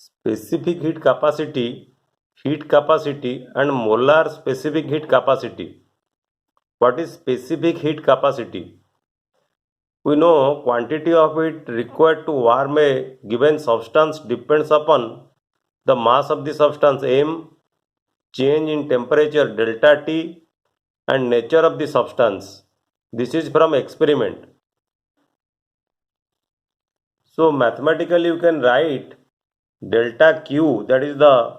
specific heat capacity and molar specific heat capacity. What is specific heat capacity? We know quantity of heat required to warm a given substance depends upon the mass of the substance m, change in temperature delta T, and nature of the substance. This is from experiment. So mathematically you can write delta Q, that is the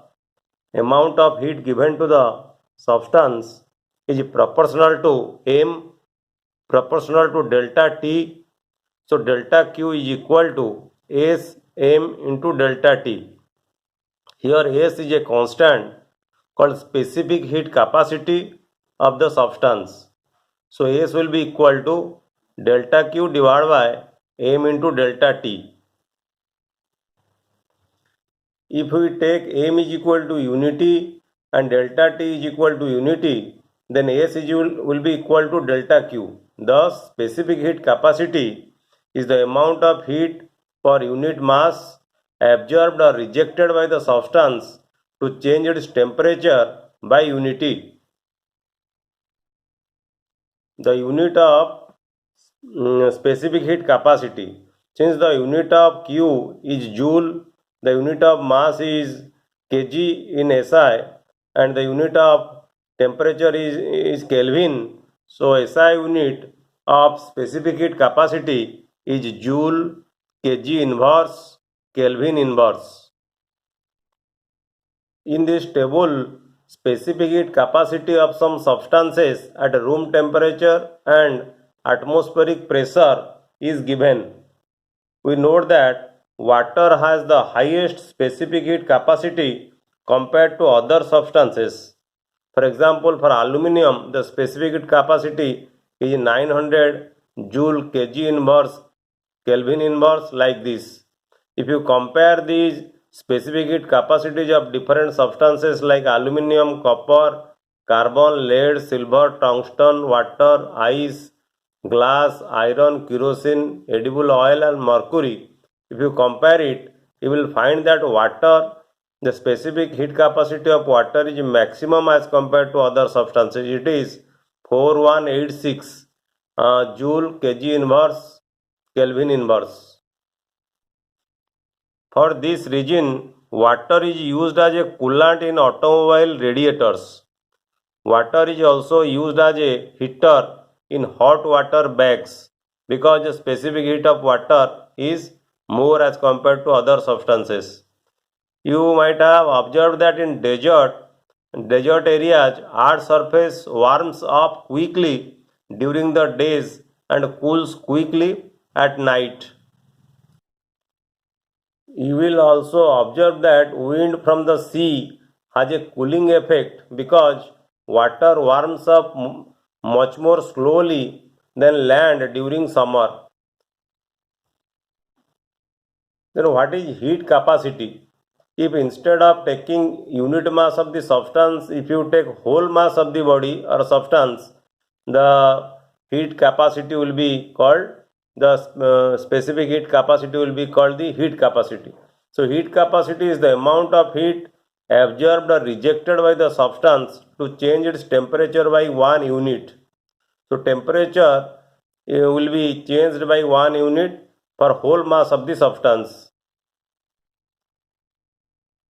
amount of heat given to the substance, is proportional to m, proportional to delta T. So delta Q is equal to S m into delta T. Here S is a constant called specific heat capacity of the substance. So S will be equal to delta Q divided by m into delta T. If we take m is equal to unity and delta T is equal to unity, then S will be equal to delta Q. Thus, specific heat capacity is the amount of heat per unit mass absorbed or rejected by the substance to change its temperature by unity. The unit of specific heat capacity. Since the unit of Q is joule, the unit of mass is kg in SI, and the unit of temperature is Kelvin. So SI unit of specific heat capacity is joule, kg inverse, Kelvin inverse. In this table, specific heat capacity of some substances at room temperature and atmospheric pressure is given. We note that water has the highest specific heat capacity compared to other substances. For example, for aluminum, the specific heat capacity is 900 joule kg inverse Kelvin inverse, like this. If you compare these specific heat capacities of different substances like aluminum, copper, carbon, lead, silver, tungsten, water, ice, glass, iron, kerosene, edible oil and mercury, if you compare it, you will find that water, the specific heat capacity of water is maximum as compared to other substances. It is 4186 joule kg inverse Kelvin inverse. For this reason, water is used as a coolant in automobile radiators. Water is also used as a heater in hot water bags because the specific heat of water is more as compared to other substances. You might have observed that in desert areas, earth's surface warms up quickly during the days and cools quickly at night. You will also observe that wind from the sea has a cooling effect because water warms up much more slowly than land during summer. Then what is heat capacity? If instead of taking unit mass of the substance, if you take whole mass of the body or substance, the heat capacity will be called the specific heat capacity will be called the heat capacity. So heat capacity is the amount of heat absorbed or rejected by the substance to change its temperature by 1 unit. So temperature will be changed by 1 unit for whole mass of the substance.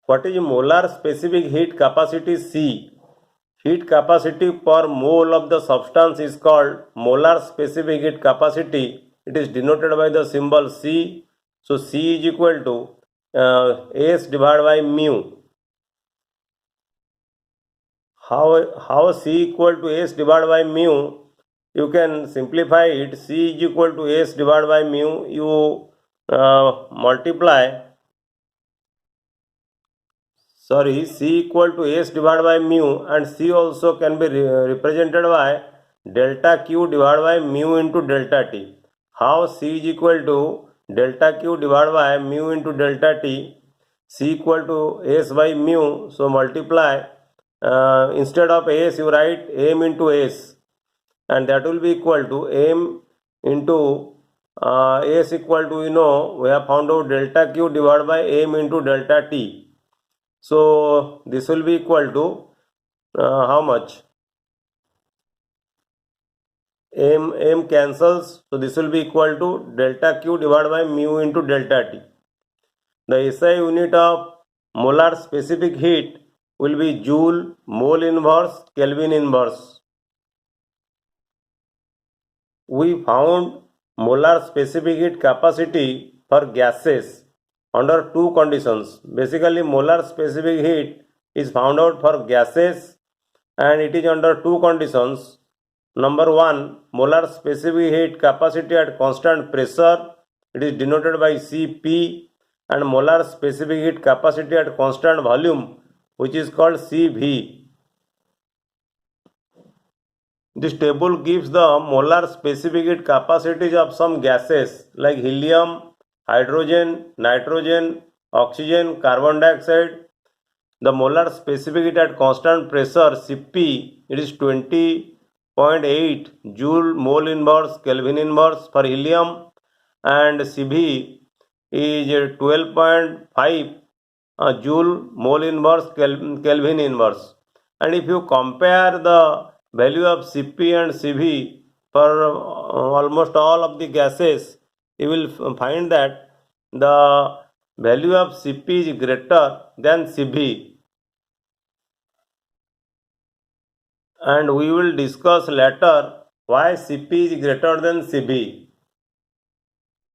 What is molar specific heat capacity C? Heat capacity per mole of the substance is called molar specific heat capacity. It is denoted by the symbol C. So C is equal to S divided by mu. How C equal to S divided by mu? You can simplify it. C is equal to S divided by mu. You multiply. C equal to S divided by mu, and C also can be represented by delta Q divided by mu into delta T. How C is equal to delta Q divided by mu into delta T? C equal to S by mu, so multiply, instead of S you write m into S, and that will be equal to m into S equal to, we have found out delta Q divided by M into delta T. So this will be equal to how much? M cancels, so this will be equal to delta Q divided by mu into delta T. The SI unit of molar specific heat will be joule, mole inverse, Kelvin inverse. We found molar specific heat capacity for gases under two conditions. Basically, molar specific heat is found out for gases and it is under two conditions. Number one, molar specific heat capacity at constant pressure, it is denoted by Cp, and molar specific heat capacity at constant volume, which is called Cv. This table gives the molar specific heat capacities of some gases like helium, hydrogen, nitrogen, oxygen, carbon dioxide. The molar specific heat at constant pressure Cp, it is 20.8 joule mole inverse Kelvin inverse for helium, and Cv is 12.5 joule mole inverse Kelvin inverse. And if you compare the value of Cp and Cv for almost all of the gases, you will find that the value of Cp is greater than Cv. And we will discuss later why Cp is greater than Cv.